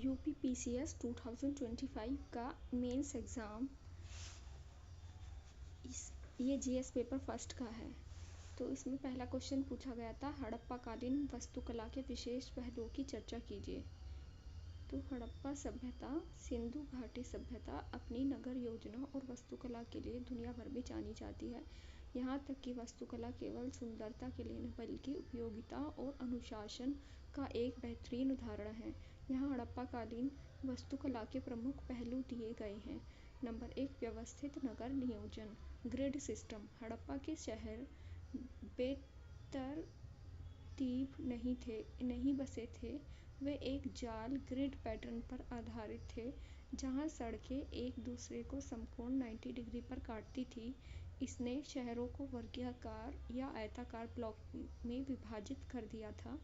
UPPCS 2025 का mains exam ये GS paper first का है। तो इसमें पहला क्वेश्चन पूछा गया था, हड़प्पाकालीन वास्तुकला के विशेष पहलुओं की चर्चा कीजिए। तो हड़प्पा सभ्यता, सिंधु घाटी सभ्यता अपनी नगर योजना और वास्तुकला के लिए दुनिया भर में जानी जाती है। यहाँ तक कि वास्तुकला केवल सुंदरता के लिए नहीं बल्कि उपयोगिता और अनुशासन का एक बेहतरीन उदाहरण है। यहाँ हड़प्पाकालीन वास्तुकला के प्रमुख पहलू दिए गए हैं। नंबर 1, व्यवस्थित नगर नियोजन, ग्रिड सिस्टम। हड़प्पा के शहर बेतरतीब नहीं बसे थे। वे एक जाल ग्रिड पैटर्न पर आधारित थे, जहां सड़कें एक दूसरे को समकोण 90 डिग्री पर काटती थी। इसने शहरों को वर्गाकार या आयताकार ब्लॉक में विभाजित कर दिया था।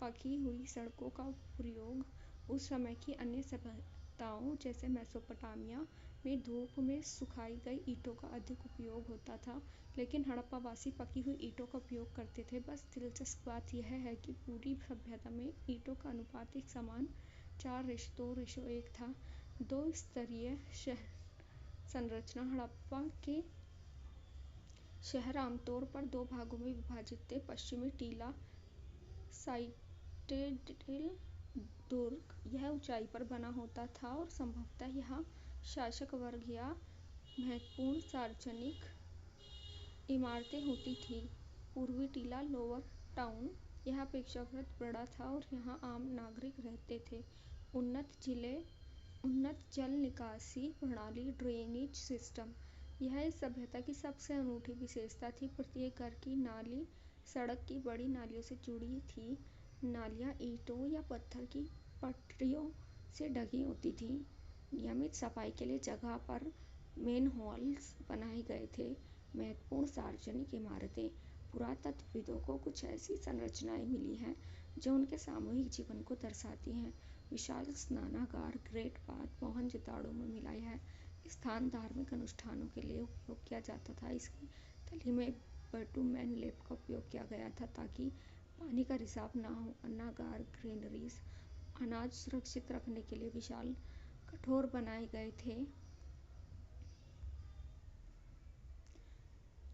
पकी हुई सड़कों का प्रयोग उस समय की अन्य सभ्यताओं जैसे मेसोपोटामिया में धूप में सुखाई गई ईंटों का अधिक उपयोग होता था, लेकिन हड़प्पावासी पकी हुई ईंटों का उपयोग करते थे। बस दिलचस्प बात यह है कि पूरी सभ्यता में ईंटों का अनुपात एक समान 4:2:1 था। 2 स्तरीय संरचना। हड़प्पा के शहर आमतौर पर 2 भागों में विभाजित थे। पश्चिमी टीला साइटेडेल दुर्ग, यह ऊंचाई पर बना होता था और संभवतः यहाँ शासक वर्ग या महत्वपूर्ण सार्वजनिक इमारतें होती थीं। पूर्वी टीला लोअर टाउन, यह अपेक्षाकृत बड़ा था और यहाँ आम नागरिक रहते थे। उन्नत जल निकासी प्रणाली, ड्रेनेज सिस्टम, यह इस सभ्यता की सबसे अनूठी विशेषता थी। प्रत्येक घर की नाली सड़क की बड़ी नालियों से जुड़ी थी। नालियाँ ईंटों या पत्थर की पटरियों से ढकी होती थीं। नियमित सफाई के लिए जगह पर मैनहोल्स बनाए गए थे। महत्वपूर्ण सार्वजनिक इमारतें। पुरातत्वविदों को कुछ ऐसी संरचनाएं मिली हैं जो उनके सामूहिक जीवन को दर्शाती हैं। विशाल स्नानागार, ग्रेट बाथ, मोहनजोदाड़ो में मिला। यह स्थान धार्मिक अनुष्ठानों के लिए उपयोग किया जाता था। इसकी तली में बटुमेन लेप का उपयोग किया गया था ताकि पानी का रिसाव न हो। अन्नागार, ग्रेनरीज, अनाज सुरक्षित रखने के लिए विशाल कठोर बनाए गए थे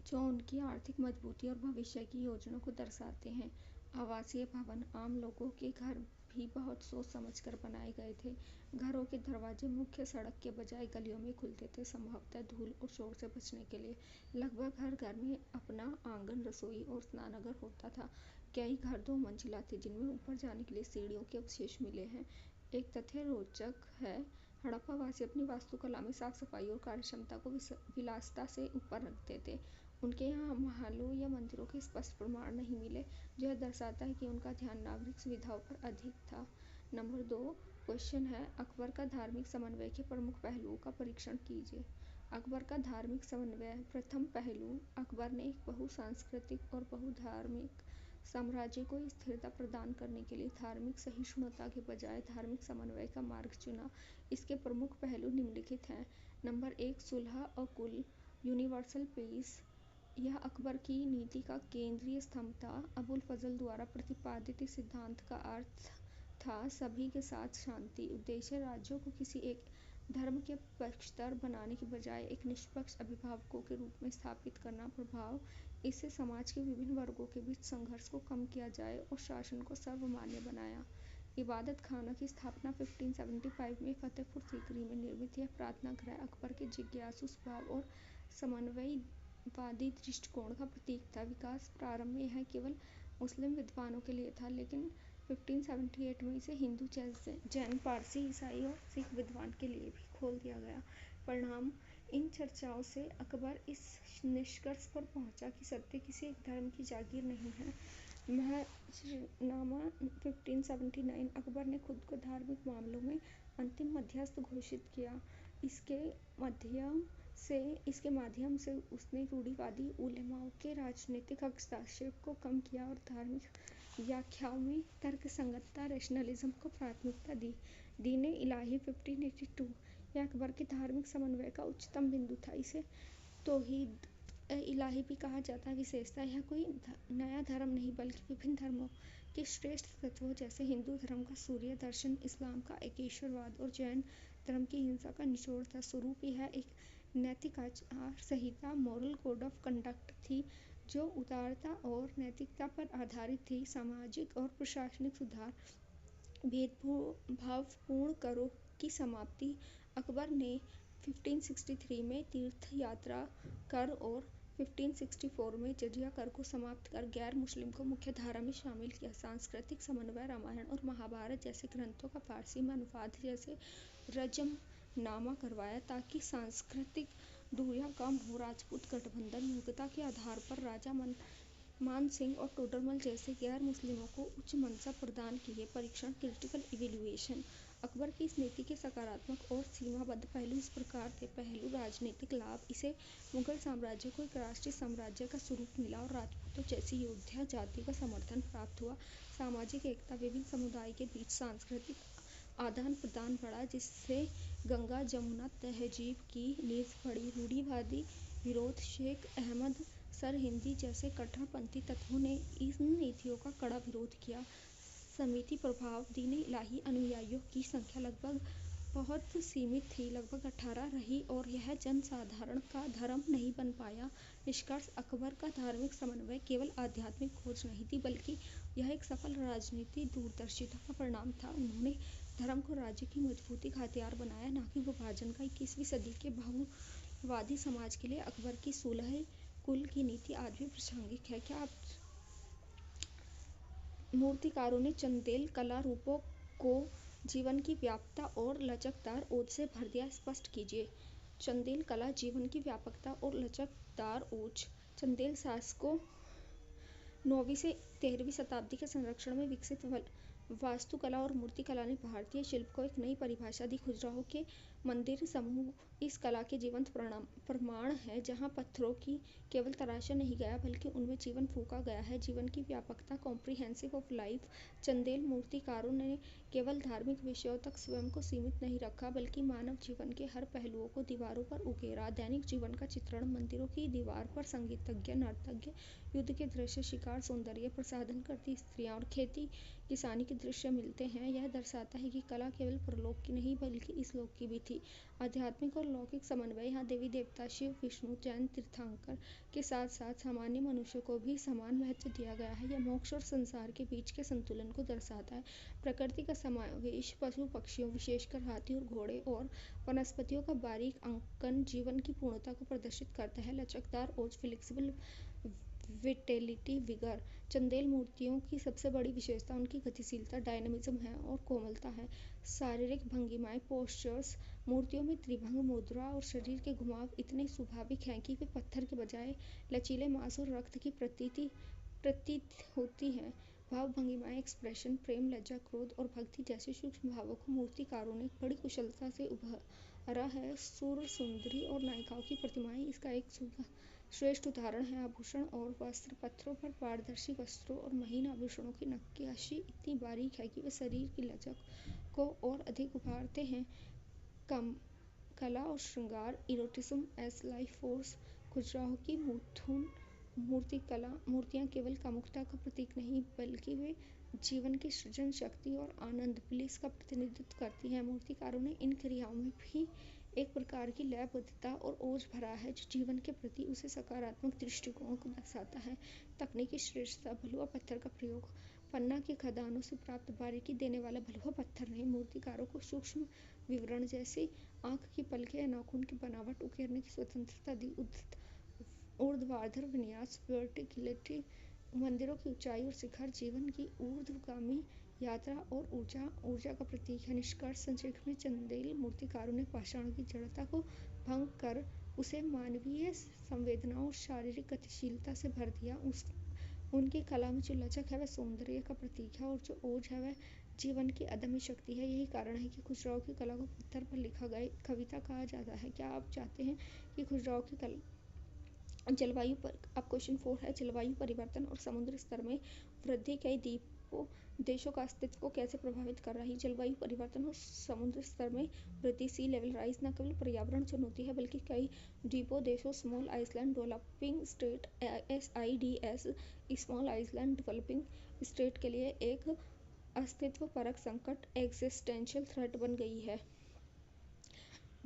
जो उनकी आर्थिक मजबूती और भविष्य की योजना को दर्शाते हैं। आवासीय भवन, आम लोगों के घर भी बहुत सोच समझकर बनाए गए थे। घरों के दरवाजे मुख्य सड़क के बजाय गलियों में खुलते थे, संभवतः धूल और शोर से बचने के लिए। लगभग हर घर में अपना आंगन, रसोई और स्नानघर होता था। कई घर 2 मंजिला थे जिनमें ऊपर जाने के लिए सीढ़ियों के अवशेष मिले हैं। एक तथ्य रोचक है, हड़प्पावासी अपनी वास्तुकला में साफ सफाई और कार्यक्षमता को विलासिता से ऊपर रखते थे। उनके यहाँ महलों या मंदिरों के स्पष्ट प्रमाण नहीं मिले, जो यह दर्शाता है कि उनका ध्यान नागरिक सुविधाओं पर अधिक था। नंबर 2 क्वेश्चन है, अकबर का धार्मिक समन्वय के प्रमुख पहलुओं का परीक्षण कीजिए। अकबर का धार्मिक समन्वय। प्रथम पहलू, अकबर ने एक बहुसांस्कृतिक और बहुधार्मिक साम्राज्य को स्थिरता प्रदान करने के लिए धार्मिक सहिष्णुता के बजाय धार्मिक समन्वय का मार्ग चुना। इसके प्रमुख पहलू निम्नलिखित हैं। नंबर 1, सुलह और कुल, यूनिवर्सल पीस। यह अकबर की नीति का केंद्रीय स्तंभ था। अबुल फजल द्वारा प्रतिपादित इस सिद्धांत का अर्थ था सभी के साथ शांति। उद्देश्य, राज्यों को किसी एक धर्म के पक्षधर बनाने के बजाय एक निष्पक्ष अभिभावकों के रूप में स्थापित करना। प्रभाव, इससे समाज के विभिन्न वर्गों के बीच संघर्ष को कम किया जाए और शासन को सर्वमान्य बनाया। इबादत खाना की स्थापना 1575 में फतेहपुर सीकरी में निर्मित। यह प्रार्थना गृह अकबर के जिज्ञासु स्वभाव और समन्वयवादी दृष्टिकोण का प्रतीक था। विकास, प्रारंभ में यह केवल मुस्लिम विद्वानों के लिए था, लेकिन 1578 में इसे हिंदू, जैन, पारसी, ईसाई और सिख विद्वान के लिए भी खोल दिया गया। परिणाम, इन चर्चाओं से अकबर इस निष्कर्ष पर पहुंचा कि सत्य किसी एक धर्म की जागीर नहीं है। महजरनामा 1579, अकबर ने खुद को धार्मिक मामलों में अंतिम मध्यस्थ घोषित किया। इसके माध्यम से उसने रूढ़िवादी उलेमाओं के राजनीतिक हस्तक्षेप को कम किया और धार्मिक व्याख्याओं में तर्कसंगतता, रैशनलिज्म को प्राथमिकता दी। दीन इलाही 1582, यह अकबर के धार्मिक समन्वय का उच्चतम बिंदु था। इसे तौहीद इलाही भी कहा जाता है। विशेषता, यह कोई नया धर्म नहीं बल्कि विभिन्न धर्मों के श्रेष्ठ तत्वों जैसे हिंदू धर्म का सूर्य दर्शन, इस्लाम का एकेश्वरवाद और जैन धर्म की हिंसा का निचोड़ था। स्वरूप यह एक नैतिक आचार संहिता, मॉरल कोड ऑफ कंडक्ट थी जो उदारता और नैतिकता पर आधारित थी। सामाजिक और प्रशासनिक सुधार, भेदभावपूर्ण करों की समाप्ति। अकबर ने 1563 में तीर्थ यात्रा कर और 1564 में जजिया कर को समाप्त कर गैर मुस्लिम को मुख्य धारा में शामिल किया। सांस्कृतिक समन्वय, रामायण और महाभारत जैसे ग्रंथों का फारसी में अनुवाद जैसे रजमनामा करवाया ताकि सांस्कृतिक दूरियां कम हो। राजपूत गठबंधन, योग्यता के आधार पर राजा मान सिंह और टोडरमल जैसे गैर मुस्लिमों को उच्च मनसब प्रदान किए। परीक्षण, क्रिटिकल इवेल्युएशन। अकबर की इस नीति के सकारात्मक और सीमाबद्ध पहलू इस प्रकार थे। पहलू, राजनीतिक लाभ। इसे मुगल साम्राज्य को एक राष्ट्रीय साम्राज्य का स्वरूप मिला और राजपूतों जैसी योद्धा जाति का समर्थन प्राप्त हुआ। सामाजिक एकता, विभिन्न समुदाय के बीच सांस्कृतिक आदान प्रदान बढ़ा जिससे गंगा जमुना तहजीब की नींव पड़ी। रूढ़िवादी विरोध, शेख अहमद सरहिंदी जैसे कट्टरपंथी तत्वों ने इन नीतियों का कड़ा विरोध किया। समिति प्रभाव, दीन-ए इलाही अनुयायियों की संख्या लगभग बहुत सीमित थी, लगभग 18 रही और यह जनसाधारण का धर्म नहीं बन पाया। निष्कर्ष, अकबर का धार्मिक समन्वय केवल आध्यात्मिक खोज नहीं थी बल्कि यह एक सफल राजनीतिक दूरदर्शिता का परिणाम था। उन्होंने धर्म को राज्य की मजबूती का हथियार बनाया, न कि विभाजन का। 21वीं सदी के बहुलवादी समाज के लिए अकबर की सुलह कुल की नीति आज भी प्रासंगिक है। क्या आप मूर्तिकारों ने चंदेल कला रूपों को जीवन की व्यापकता और लचकदार ओज से भर दिया? स्पष्ट कीजिए। चंदेल कला जीवन की व्यापकता और लचकदार ओज। चंदेल शासकों 9वीं से 13वीं शताब्दी के संरक्षण में विकसित वास्तुकला और मूर्तिकला ने भारतीय शिल्प को एक नई परिभाषा दी। खजुराहो के मंदिर समूह इस कला के जीवंत प्रमाण है, जहां पत्थरों की केवल तराशा नहीं गया बल्कि उनमें जीवन फूंका गया है। जीवन की व्यापकता, कॉम्प्रिहेंसिव ऑफ लाइफ। चंदेल मूर्तिकारों ने केवल धार्मिक विषयों तक स्वयं को सीमित नहीं रखा बल्कि मानव जीवन के हर पहलुओं को दीवारों पर उकेरा। दैनिक जीवन का चित्रण, मंदिरों की दीवार पर संगीतज्ञ, नर्तज्ञ, युद्ध के दृश्य, शिकार, सौंदर्य प्रसाधन करती स्त्रियां और खेती किसानी के दृश्य मिलते हैं। यह दर्शाता है कि कला केवल परलोक की नहीं बल्कि इस लोक की भी थी। आध्यात्मिक और लौकिक समन्वय। यहाँ देवी देवता, शिव, विष्णु, जैन तीर्थंकर के साथ साथ सामान्य मनुष्य को भी समान महत्व दिया गया है। यह मोक्ष और संसार के बीच के संतुलन को दर्शाता है। प्रकृति का समावेश, पशु पक्षियों विशेषकर हाथी और घोड़े और वनस्पतियों का बारीक अंकन जीवन की पूर्णता को प्रदर्शित करता है। लचकदार ओज, फ्लेक्सिबल विटेलिटी, विगर। चंदेल मूर्तियों की सबसे बड़ी विशेषता उनकी गतिशीलता, डायनामिज्म है और कोमलता है। शारीरिक भंगिमाएं, पोस्चर्स। मूर्तियों में त्रिभंग मुद्रा और शरीर के घुमाव इतने स्वाभाविक हैं कि वे पत्थर के बजाय लचीले मांस और रक्त की प्रतीत होती हैं। भाव भंगिमाएं, एक्सप्रेशन, प्रेम, लज्जा, क्रोध और भक्ति जैसे सूक्ष्म भावों को मूर्तिकारों ने बड़ी कुशलता से उभारा है। सुर सुंदरी और नायिकाओं की प्रतिमाएं इसका एक श्रेष्ठ उदाहरण है। आभूषण और वस्त्र। पत्थरों पर पारदर्शी वस्त्रों और महीन आभूषणों की नक्काशी इतनी बारीक है कि वे शरीर की लचक को और अधिक उभारते हैं। कला और श्रृंगार, इरोटिज्म एज लाइफ फोर्स। खजुराहो की मूर्तियां केवल कामुकता का प्रतीक नहीं बल्कि वे जीवन की सृजन शक्ति और आनंद, ब्लिस का प्रतिनिधित्व करती हैं। मूर्तिकारों ने इन क्रियाओं में भी एक प्रकार की लयबद्धता और ओज भरा है जो जीवन के प्रति उसे सकारात्मक दृष्टिकोण को दर्शाता है। तकनीकी श्रेष्ठता, भलुआ पत्थर का प्रयोग। पन्ना की खदानों से प्राप्त बारीकी देने वाला भलुआ पत्थर ने मूर्तिकारों को सूक्ष्म विवरण जैसे आंख की पलकें या नाखून की बनावट उकेरने की स्वतंत्रता दी। ऊर्ध्वाधर विन्यास, वर्टिकलिटी। मंदिरों की ऊंचाई और शिखर जीवन की ऊर्ध्वगामी यात्रा और ऊर्जा का प्रतीक है। निष्कर्ष, संक्षेप में, चंदेल मूर्तिकारों ने पाषाण की जड़ता को भंग कर उसे मानवीय संवेदनाओं और शारीरिक गतिशीलता से भर दिया। उनकी कला में जो लचक है वह सौंदर्य का प्रतीक है और जो ओज है वह जीवन की अदम्य शक्ति है। यही कारण है कि खजुराहो की कला को पत्थर पर लिखा गया कविता कहा जाता है। क्या आप चाहते हैं कि खजुराहो की कला जलवायु पर, अब क्वेश्चन 4 है, जलवायु परिवर्तन और समुद्र स्तर में वृद्धि कई द्वीपों देशों का अस्तित्व को कैसे प्रभावित कर रही है। जलवायु परिवर्तन और समुद्र स्तर में वृद्धि सी लेवल राइज न केवल पर्यावरण चुनौती है बल्कि कई द्वीपों देशों small island developing state SIDS small island developing state के लिए एक अस्तित्वपरक संकट एग्जिस्टेंशियल थ्रेट बन गई है।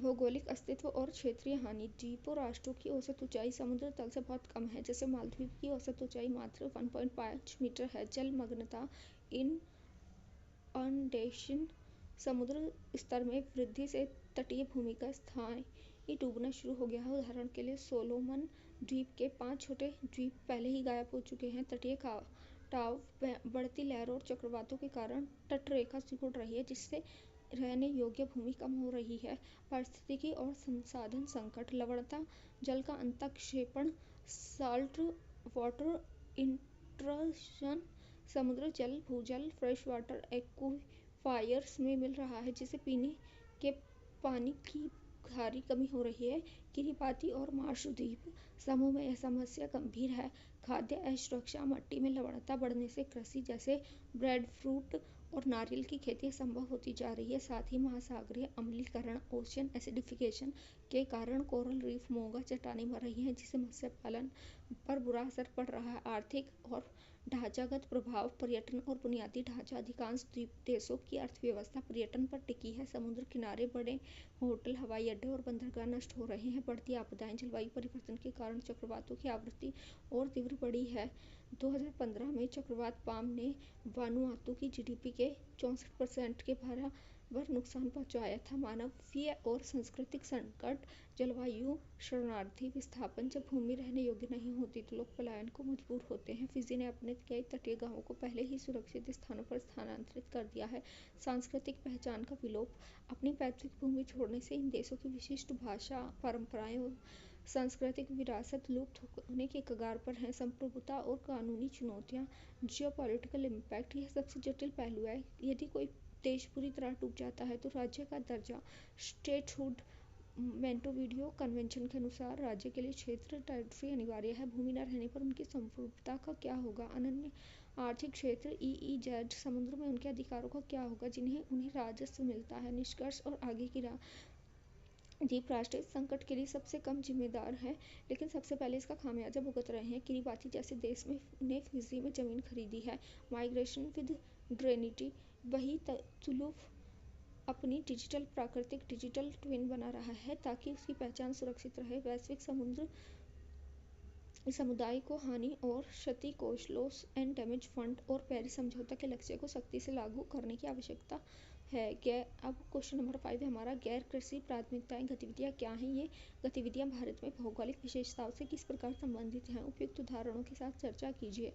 भौगोलिक अस्तित्व और क्षेत्रीय हानि। द्वीपों राष्ट्रों की औसत ऊंचाई समुद्र तल से बहुत कम है, जैसे मालदीव की औसत ऊंचाई मात्र 1.5 मीटर है। जलमग्नता इनअंडेशन। समुद्र स्तर में वृद्धि से तटीय भूमि का स्थायी डूबना शुरू हो गया है। उदाहरण के लिए सोलोमन द्वीप के 5 छोटे द्वीप पहले ही गायब हो चुके हैं। तटीय कटाव, बढ़ती लहरों और चक्रवातों के कारण तटरेखा सिकुड़ रही है, जिससे रहने योग्य भूमि कम हो रही है। पारिस्थितिकी और संसाधन संकट। लवणता जल का अंतःक्षेपण, साल्ट वाटर इंट्रूजन। समुद्र जल भूजल फ्रेश वाटर एक्वीफायर्स में मिल रहा है, जिससे पीने के पानी की भारी कमी हो रही है। किरिबाती और मालदीव समूह में यह समस्या गंभीर है। खाद्य असुरक्षा। मिट्टी में लवणता बढ़ने से कृषि जैसे ब्रेडफ्रूट और नारियल की खेती असंभव होती जा रही है। साथ ही महासागरीय अम्लीकरण ओशन एसिडिफिकेशन के कारण कोरल रीफ मोंगा चट्टानें मर रही हैं, जिससे मत्स्य पालन पर बुरा असर पड़ रहा है। आर्थिक और ढांचागत प्रभाव। पर्यटन और बुनियादी ढांचा। अधिकांश द्वीप देशों की अर्थव्यवस्था पर्यटन पर टिकी है। समुद्र किनारे बड़े होटल, हवाई अड्डे और बंदरगाह नष्ट हो रहे हैं। बढ़ती आपदाएं। जलवायु परिवर्तन के कारण चक्रवातों की आवृत्ति और तीव्र बढ़ी है। 2015 में चक्रवात पाम ने वानुआतू की GDP के 64% के बराबर नुकसान पहुंचाया था। मानवीय और सांस्कृतिक संकट। जलवायु शरणार्थी विस्थापन। जब भूमि रहने योग्य नहीं होती तो लोग पलायन को मजबूर होते हैं। फिजी ने अपने कई तटीय गांवों को पहले ही सुरक्षित स्थानों पर स्थानांतरित कर दिया है। सांस्कृतिक पहचान का विलोप। अपनी पैतृक भूमि छोड़ने से इन देशों की विशिष्ट भाषा, परंपराएं और सांस्कृतिक विरासत लुप्त होने के कगार पर है। संप्रभुता और कानूनी चुनौतियां। Geopolitical impact. यह सबसे जटिल पहलू है। यदि कोई देश पूरी तरह डूब जाता है तो राज्य का दर्जा स्टेटहुड। मोंटेविडियो कन्वेंशन के अनुसार राज्य के लिए क्षेत्र टेरिटरी अनिवार्य है। भूमि न रहने पर उनकी संप्रभुता का क्या होगा। अनन्य आर्थिक क्षेत्र EEZ। समुद्र में उनके अधिकारों का क्या होगा जिन्हें उन्हें राजस्व मिलता है। निष्कर्ष और आगे की राह। द्वीप राष्ट्र इस संकट के लिए सबसे कम जिम्मेदार है, लेकिन सबसे पहले इसका खामियाजा भुगत रहे हैं। किरिबाती जैसे देश ने फिजी में जमीन खरीदी है। माइग्रेशन विद ड्रेनिटी। वही तुलुफ अपनी प्राकृतिक डिजिटल ट्विन बना रहा है ताकि उसकी पहचान सुरक्षित रहे। वैश्विक समुदाय को हानि और क्षति कोष लॉस एंड डैमेज फंड और पेरिस समझौता के लक्ष्य को सख्ती से लागू करने की आवश्यकता है। अब क्वेश्चन नंबर 5 है हमारा, गैर कृषि प्राथमिकताएं गतिविधियां क्या हैं। ये गतिविधियां भारत में भौगोलिक विशेषताओं से किस प्रकार संबंधित हैं। उपयुक्त उदाहरणों के साथ चर्चा कीजिए।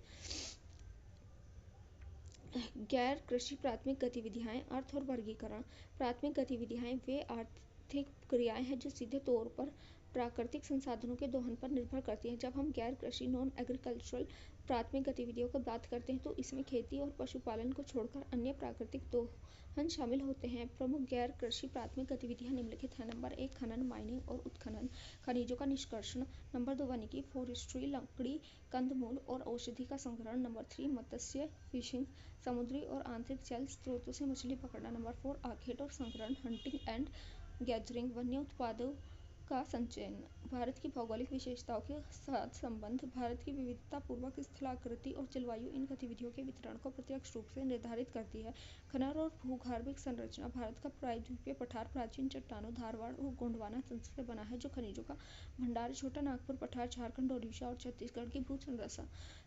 गैर कृषि प्राथमिक गतिविधियां। अर्थ और वर्गीकरण। प्राथमिक गतिविधियां वे आर्थिक क्रियाएं हैं जो सीधे तौर पर प्राकृतिक संसाधनों के दोहन पर निर्भर करती हैं। जब हम गैर कृषि नॉन एग्रीकल्चरल प्राथमिक गतिविधियों की बात करते हैं तो इसमें खेती और पशुपालन को छोड़कर अन्य प्राकृतिक दोहन शामिल होते हैं। प्रमुख गैर कृषि प्राथमिक गतिविधियां निम्नलिखित हैं। नंबर 1 खनन माइनिंग और उत्खनन, खनिजों का निष्कर्षण। नंबर 2 वानिकी फॉरेस्ट्री, लकड़ी, कंदमूल और औषधि का संग्रहण। नंबर 3 मत्स्य फिशिंग, समुद्री और आंतरिक जल स्रोतों से मछली पकड़ना। नंबर 4 आखेट और संग्रहण, हंटिंग एंड गैदरिंग, वन्य उत्पादों का संचयन। भारत की भौगोलिक विशेषताओं के साथ संबंध। भारत की विविधतापूर्वक स्थलाकृति और जलवायु इन गतिविधियों के वितरण को प्रत्यक्ष रूप से निर्धारित करती है। खनन और भूगर्भिक संरचना। भारत का प्रायद्वीपीय पठार प्राचीन चट्टानों, धारवाड़ और गोंडवाना तंत्र से बना है जो खनिजों का भंडार। छोटा नागपुर पठार झारखंड, ओडिशा और छत्तीसगढ़ की भू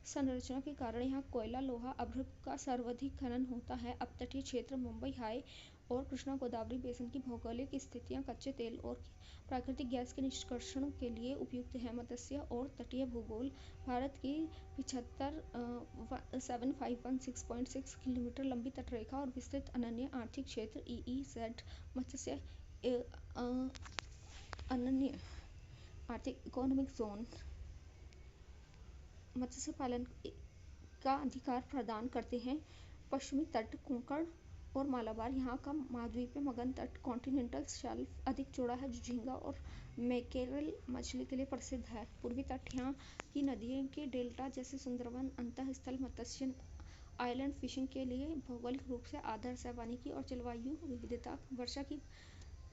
संरचना के कारण यहाँ कोयला, लोहा, अभ्रक का सर्वाधिक खनन होता है। अपतटीय क्षेत्र। मुंबई हाई और कृष्णा गोदावरी बेसिन की भौगोलिक स्थितियाँ कच्चे तेल और प्राकृतिक गैस के निष्कर्षण के लिए उपयुक्त है। मत्स्य और तटीय भूगोल। भारत की 7516.6 किलोमीटर लंबी तटरेखा और विस्तृत अनन्य आर्थिक क्षेत्र EEZ। मत्स्य अनन्य आर्थिक इकोनॉमिक जोन मत्स्य पालन का अधिकार प्रदान करते हैं। पश्चिमी तट, कोंकण और मालाबार। यहाँ का महाद्वीपीय मगन तट कॉन्टिनेंटल शेल्फ अधिक चौड़ा है जो झींगा और मैकेरल मछली के लिए प्रसिद्ध है। पूर्वी तट। यहाँ की नदियों के डेल्टा जैसे सुंदरवन अंतःस्थल मत्स्य आइलैंड फिशिंग के लिए भौगोलिक रूप से आदर्श है। वानिकी और जलवायु विविधता वर्षा की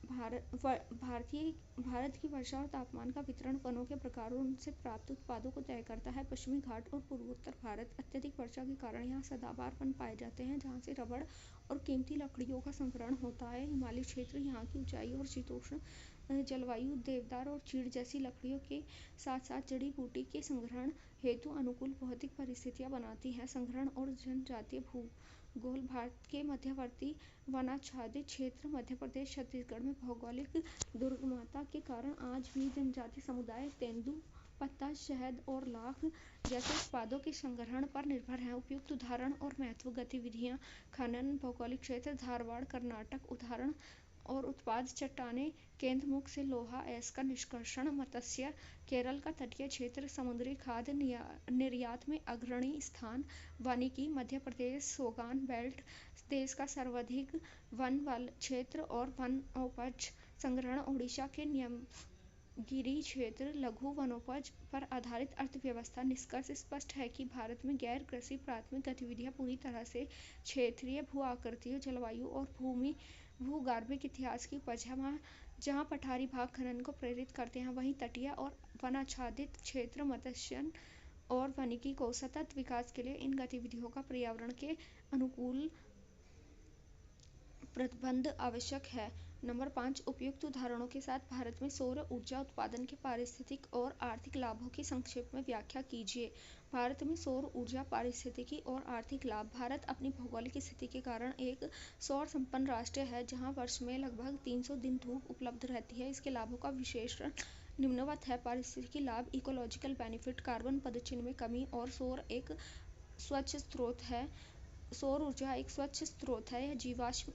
भारत की वर्षा और तापमान का वितरण वनों के प्रकारों से प्राप्त उत्पादों को तय करता है। पश्चिमी घाट और पूर्वोत्तर भारत अत्यधिक वर्षा के कारण यहाँ सदाबहार वन पाए जाते हैं, जहाँ से रबड़ और कीमती लकड़ियों का संग्रहण होता है। हिमालयी क्षेत्र यहाँ की ऊंचाई और शीतोष्ण जलवायु देवदार और चीड़ जैसी लकड़ियों के साथ साथ जड़ी बूटी के संग्रहण हेतु अनुकूल भौतिक परिस्थितियां बनाती हैं। संग्रहण और जनजातीय भूगोल भारत के मध्यवर्ती वनाच्छादित क्षेत्र मध्य प्रदेश छत्तीसगढ़ में भौगोलिक दुर्गमता के कारण आज भी जनजातीय समुदाय तेंदू पत्ता, शहद और लाख जैसे उत्पादों के संग्रहण पर निर्भर हैं। उपयुक्त उदाहरण और महत्व गतिविधियां खनन भौगोलिक क्षेत्र धारवाड़ कर्नाटक उदाहरण और उत्पाद चट्टानें केंद्र मुख से लोहा एस का निष्कर्षण मत्स्य केरल का तटीय क्षेत्र समुद्री खाद्य निर्यात में अग्रणी स्थान वानिकी मध्य प्रदेश सोगान बेल्ट देश का सर्वाधिक वन वाला क्षेत्र और वन उपज संग्रहण ओडिशा के गिरी क्षेत्र लघु वनोपज पर आधारित अर्थव्यवस्था। निष्कर्ष स्पष्ट है कि भारत में गैर कृषि प्राथमिक गतिविधियां पूरी तरह से क्षेत्रीय भू आकृतियों जलवायु और भूगर्भिक इतिहास की उपज है। जहाँ पठारी भाग खनन को प्रेरित करते हैं, वहीं तटीय और वनाच्छादित क्षेत्र मत्स्य और वानिकी को सतत विकास के लिए इन गतिविधियों का पर्यावरण के अनुकूल प्रबंध आवश्यक है। नंबर 5 उपयुक्त उदाहरणों के साथ भारत में सौर ऊर्जा उत्पादन के पारिस्थितिक और आर्थिक लाभों की संक्षेप में व्याख्या कीजिए। भारत में सौर ऊर्जा पारिस्थितिकी और आर्थिक लाभ। भारत अपनी भौगोलिक स्थिति के कारण एक सौर संपन्न राष्ट्र है, जहां वर्ष में लगभग 300 दिन धूप उपलब्ध रहती है। इसके लाभों का विश्लेषण निम्नवत है। पारिस्थितिकी लाभ इकोलॉजिकल बेनिफिट, कार्बन पदचिह्न में कमी और सौर एक स्वच्छ स्रोत है। सौर ऊर्जा एक स्वच्छ स्रोत है। यह जीवाश्म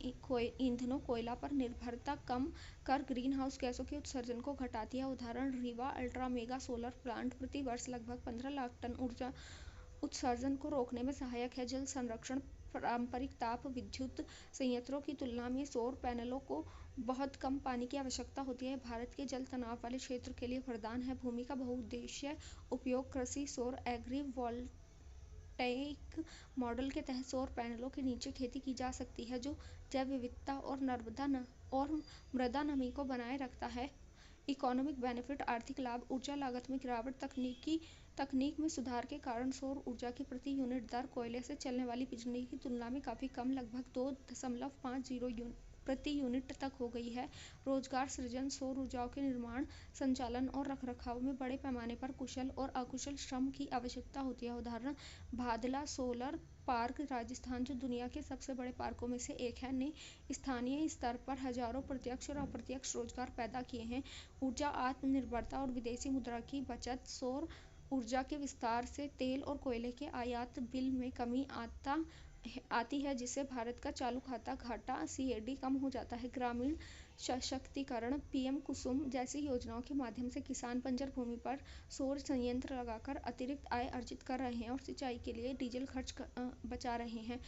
ईंधनों कोयला पर निर्भरता कम कर ग्रीन हाउस गैसों के उत्सर्जन को घटाती है। उदाहरण Rewa ultra mega solar plant प्रति वर्ष लगभग 15 लाख टन ऊर्जा उत्सर्जन को रोकने में सहायक है। जल संरक्षण पारंपरिक ताप विद्युत संयंत्रों की तुलना में सौर पैनलों को बहुत कम पानी की आवश्यकता होती है। भारत के जल तनाव वाले क्षेत्र के लिए वरदान है। भूमि का बहुउद्देशीय उपयोग कृषि सौर एग्री वोल्टेइक मॉडल के तहत सौर पैनलों के नीचे खेती की जा सकती है, जो जैव विविधता और मृदा नमी को बनाए रखता है। इकोनॉमिक बेनिफिट आर्थिक लाभ ऊर्जा लागत में गिरावट तकनीक में सुधार के कारण सौर ऊर्जा की प्रति यूनिट दर कोयले से चलने वाली बिजली की तुलना में काफी कम लगभग 2.50 प्रति यूनिट तक हो गई है। रोजगार सृजन सौर ऊर्जाओं के निर्माण संचालन और रखरखाव में बड़े पैमाने पर कुशल और अकुशल श्रम की आवश्यकता होती है। उदाहरण भादला सोलर पार्क राजस्थान, जो दुनिया के सबसे बड़े पार्कों में से एक है, ने स्थानीय स्तर पर हजारों प्रत्यक्ष और अप्रत्यक्ष रोजगार पैदा किए हैं। ऊर्जा आत्मनिर्भरता और विदेशी मुद्रा की बचत सौर ऊर्जा के विस्तार से तेल और कोयले के आयात बिल में कमी आती है, जिससे भारत का चालू खाता घाटा CAD कम हो जाता है। ग्रामीण सशक्तिकरण PM कुसुम जैसी योजनाओं के माध्यम से किसान बंजर भूमि पर सौर संयंत्र लगाकर अतिरिक्त आय अर्जित कर रहे हैं और सिंचाई के लिए डीजल खर्च बचा रहे हैं।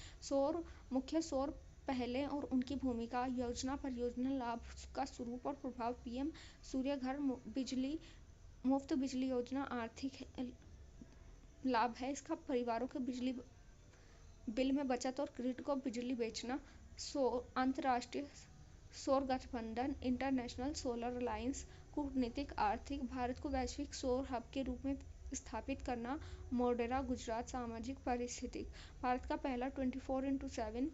मुख्य सौर पहलें और उनकी भूमिका। योजना परियोजना लाभ का स्वरूप और प्रभाव। PM सूर्य घर मुफ्त बिजली योजना आर्थिक लाभ है। इसका परिवारों के बिजली बिल में बचत और ग्रिड को बिजली बेचना। अंतर्राष्ट्रीय सौर गठबंधन इंटरनेशनल सोलर अलायंस। कूटनीतिक आर्थिक भारत को वैश्विक सौर हब के रूप में स्थापित करना। मोढेरा गुजरात सामाजिक पारिस्थितिक भारत का पहला 24x7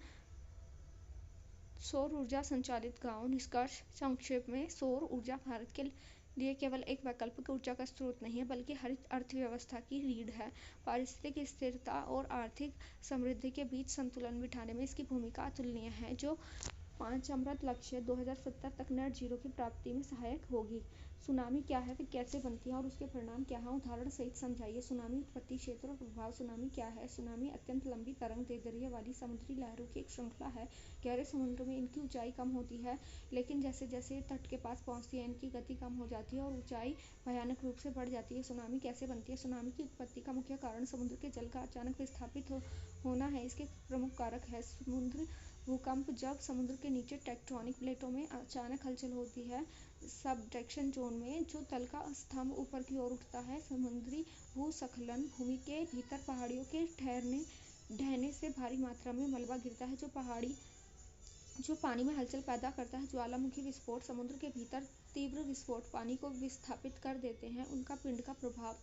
सौर ऊर्जा संचालित गांव। निष्कर्ष संक्षेप में सौर ऊर्जा भारत के लिए केवल एक वैकल्पिक ऊर्जा का स्रोत नहीं है, बल्कि हरित अर्थव्यवस्था की रीढ़ है। पारिस्थितिक स्थिरता और आर्थिक समृद्धि के बीच संतुलन बिठाने में इसकी भूमिका अतुलनीय है, जो 5 अमृत लक्ष्य 2070 तक नेट जीरो की प्राप्ति में सहायक होगी। सुनामी क्या है, वे कैसे बनती है और उसके परिणाम क्या हैं, उदाहरण सहित समझाइए। सुनामी उत्पत्ति क्षेत्र और प्रभाव। सुनामी क्या है? सुनामी अत्यंत लंबी तरंग दैर्ध्य वाली समुद्री लहरों की एक श्रृंखला है। गहरे समुद्र में इनकी ऊंचाई कम होती है, लेकिन जैसे जैसे ये तट के पास पहुंचती है, इनकी गति कम हो जाती है और ऊंचाई भयानक रूप से बढ़ जाती है। सुनामी कैसे बनती है? सुनामी की उत्पत्ति का मुख्य कारण समुद्र के जल का अचानक विस्थापित होना है। इसके प्रमुख कारक है समुद्र भूकंप। जब समुद्र के नीचे टेक्टोनिक प्लेटों में अचानक हलचल होती है, सबडक्शन जोन में, जो तल का स्तंभ ऊपर की ओर उठता है। समुद्री भूस्खलन। भूमि के भीतर पहाड़ियों के ठहरने ढहने से भारी मात्रा में मलबा गिरता है जो पानी में हलचल पैदा करता है। ज्वालामुखी विस्फोट समुद्र के भीतर तीव्र विस्फोट पानी को विस्थापित कर देते हैं। उनका पिंड का प्रभाव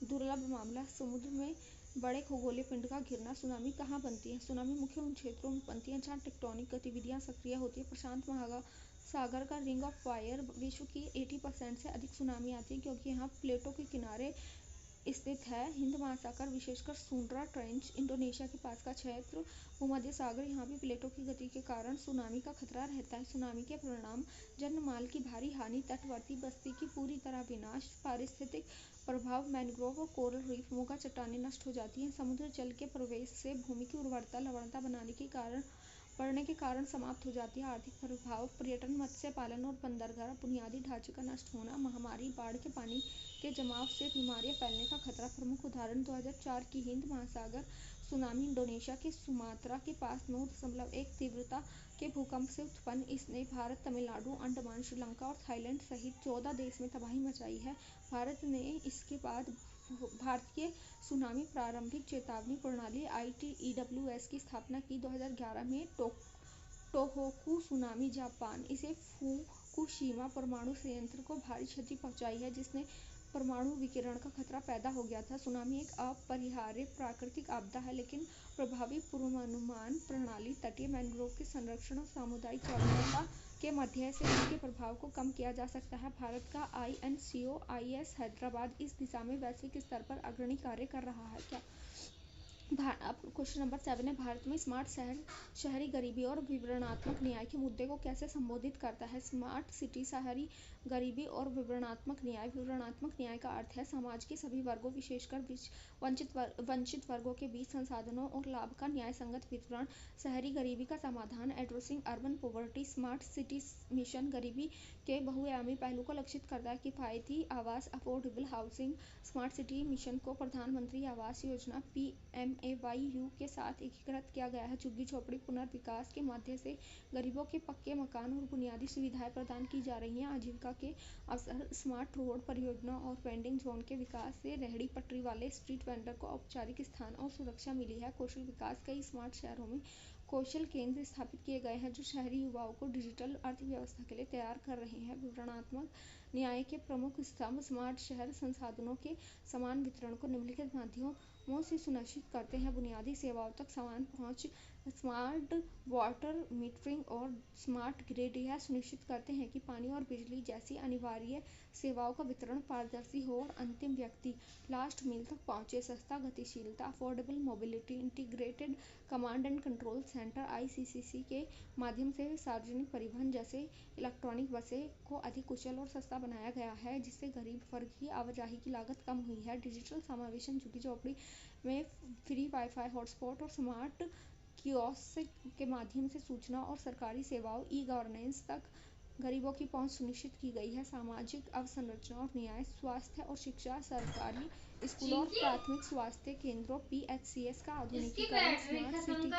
दुर्लभ मामला। समुद्र में बड़े खगोलीय पिंड का गिरना। सुनामी कहाँ बनती है? सुनामी मुख्य उन क्षेत्रों में बनती है जहाँ टेक्टोनिक गतिविधियाँ सक्रिय होती है। प्रशांत महासागर का रिंग ऑफ फायर विश्व की 80% से अधिक सुनामी आती है क्योंकि यहाँ प्लेटों के किनारे स्थित है। हिंद महासागर विशेषकर सुंड्रा ट्रेंच इंडोनेशिया के पास का क्षेत्र भूमध्य सागर, यहाँ भी प्लेटों की गति के कारण सुनामी का खतरा रहता है। सुनामी के परिणाम जन माल की भारी हानि, तटवर्ती बस्ती की पूरी तरह विनाश, पारिस्थितिक प्रभाव, मैंग्रोव और कोरल रीफ, मोगा चट्टानें नष्ट हो जाती हैं। समुद्र जल के प्रवेश से भूमि की उर्वरता लवणता बढ़ने के कारण समाप्त हो जाती है। आर्थिक प्रभाव पर्यटन, मत्स्य पालन और बंदरगाह बुनियादी ढांचे का नष्ट होना। महामारी, बाढ़ के पानी के जमाव से बीमारियां फैलने का खतरा। प्रमुख उदाहरण 2004 की हिंद महासागर सुनामी इंडोनेशिया के सुमात्रा के पास 9.1 तीव्रता के भूकंप से उत्पन्न। इसने भारत, तमिलनाडु, अंडमान, श्रीलंका और थाईलैंड सहित 14 देश में तबाही मचाई है। भारत ने इसके बाद भारतीय सुनामी प्रारंभिक चेतावनी प्रणाली ITEWS की स्थापना की। 2011 में टोहोकू सुनामी जापान इसे फुकुशिमा परमाणु संयंत्र को भारी क्षति पहुंचाई है जिसने परमाणु विकिरण का खतरा पैदा हो गया था। सुनामी एक अपरिहार्य प्राकृतिक आपदा है लेकिन प्रभावी पूर्वानुमान प्रणाली, तटीय मैंग्रोव के संरक्षण और सामुदायिक जागरूकता के मध्य से इसके प्रभाव को कम किया जा सकता है। भारत का INCOIS हैदराबाद इस दिशा में वैश्विक स्तर पर अग्रणी कार्य कर रहा है। क्या अब क्वेश्चन नंबर 7 है, भारत में स्मार्ट शहरी गरीबी और विवरणात्मक न्याय के मुद्दे को कैसे संबोधित करता है? स्मार्ट सिटी शहरी गरीबी और विवरणात्मक न्याय। विवरणात्मक न्याय का अर्थ है समाज के सभी वर्गों विशेषकर वंचित वर्गों के बीच संसाधनों और लाभ का न्याय संगत वितरण। शहरी गरीबी का समाधान, addressing urban poverty. Smart city mission गरीबी के बहुआयामी पहलू को लक्षित करता है। किफायती आवास, affordable housing. Smart city mission को प्रधानमंत्री आवास योजना PMAYU के साथ एकीकृत किया गया है। झुग्गी झोपड़ी पुनर्विकास के माध्यम से गरीबों के पक्के मकान और बुनियादी सुविधाएं प्रदान की जा रही हैं। आजीविका के अवसर, स्मार्ट रोड परियोजना और वेंडिंग जोन के विकास से रेहड़ी पटरी वाले स्ट्रीट वेंडर को औपचारिक स्थान और सुरक्षा मिली है। कौशल विकास, कई स्मार्ट शहरों में कौशल केंद्र स्थापित किए गए हैं जो शहरी युवाओं को डिजिटल अर्थव्यवस्था के लिए तैयार कर रहे हैं। विवरणात्मक न्याय के प्रमुख स्तंभ स्मार्ट शहर संसाधनों के समान वितरण को निम्नलिखित माध्यमों से सुनिश्चित करते हैं। बुनियादी सेवाओं तक समान पहुंच, स्मार्ट वाटर मीटरिंग और स्मार्ट ग्रिड यह सुनिश्चित करते हैं कि पानी और बिजली जैसी अनिवार्य सेवाओं का वितरण पारदर्शी हो और अंतिम व्यक्ति लास्ट मील तक पहुंचे। सस्ता गतिशीलता, affordable mobility. Integrated command and control centre ICCC के माध्यम से सार्वजनिक परिवहन जैसे इलेक्ट्रॉनिक बसें को अधिक कुशल और सस्ता बनाया गया है जिससे गरीब वर्ग की आवाजाही की लागत कम हुई है। डिजिटल समावेशन, झुग्गी झोपड़ी में फ्री वाईफाई हॉटस्पॉट और स्मार्ट कियोस्क के माध्यम से सूचना और सरकारी सेवाओं ई-गवर्नेंस तक गरीबों की पहुंच सुनिश्चित की गई है। सामाजिक अवसंरचना और न्याय, स्वास्थ्य और शिक्षा, सरकारी स्कूलों और प्राथमिक स्वास्थ्य केंद्रों PHCS का आधुनिकीकरण। स्मार्ट सिटी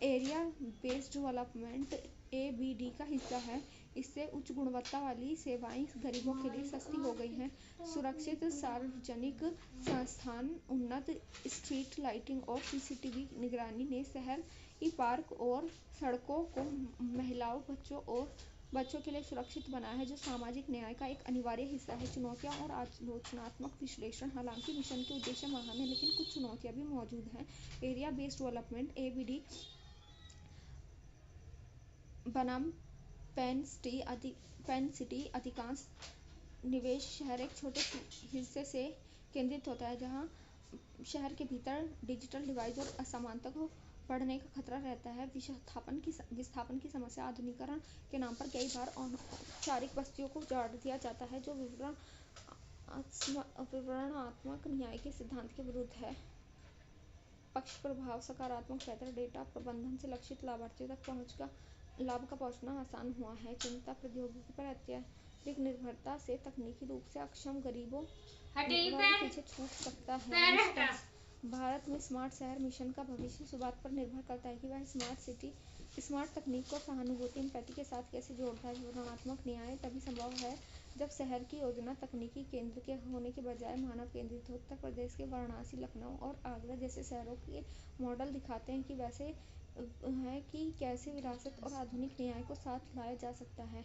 के एरिया बेस्ड डेवलपमेंट ABD का हिस्सा है। इससे उच्च गुणवत्ता वाली सेवाएं गरीबों के लिए सस्ती हो गई हैं। सुरक्षित सार्वजनिक संस्थान, उन्नत स्ट्रीट लाइटिंग और CCTV निगरानी ने शहरी पार्क और सड़कों को महिलाओं, बच्चों के लिए सुरक्षित बनाया है जो सामाजिक न्याय का एक अनिवार्य हिस्सा है। चुनौतियां और आलोचनात्मक विश्लेषण। हालांकि मिशन के उद्देश्य महान हैं लेकिन कुछ चुनौतियां भी मौजूद हैं। एरिया बेस्ड डेवलपमेंट ABD बनाम पेन सिटी अधिकांश निवेश शहर एक छोटे हिस्से से केंद्रित होता है जहां शहर के भीतर डिजिटल डिवाइड और असमानता को बढ़ने का खतरा रहता है। विस्थापन की समस्या, आधुनिकीकरण के नाम पर कई बार औपचारिक बस्तियों को उजाड़ दिया जाता है जो विवरणात्मक न्याय के सिद्धांत के विरुद्ध है। पक्ष प्रभाव, सकारात्मक, बेहतर डेटा प्रबंधन से लक्षित लाभार्थियों तक लाभ का पहुंचना आसान हुआ है। चिंता, प्रौद्योगिकी पर अत्यधिक निर्भरता से तकनीकी रूप से अक्षम गरीबों पीछे छूट सकता है। भारत में स्मार्ट शहर मिशन का भविष्य इस बात पर निर्भर करता है कि वह स्मार्ट सिटी स्मार्ट तकनीक को सहानुभूति एम्पैथी के साथ कैसे जोड़ता है? विवरणात्मक न्याय तभी संभव है जब शहर की योजना तकनीकी केंद्र के होने के बजाय मानव केंद्रित हो। उत्तर प्रदेश के वाराणसी, लखनऊ और आगरा जैसे शहरों के मॉडल दिखाते हैं कि कैसे विरासत और आधुनिक न्याय को साथ लाया जा सकता है।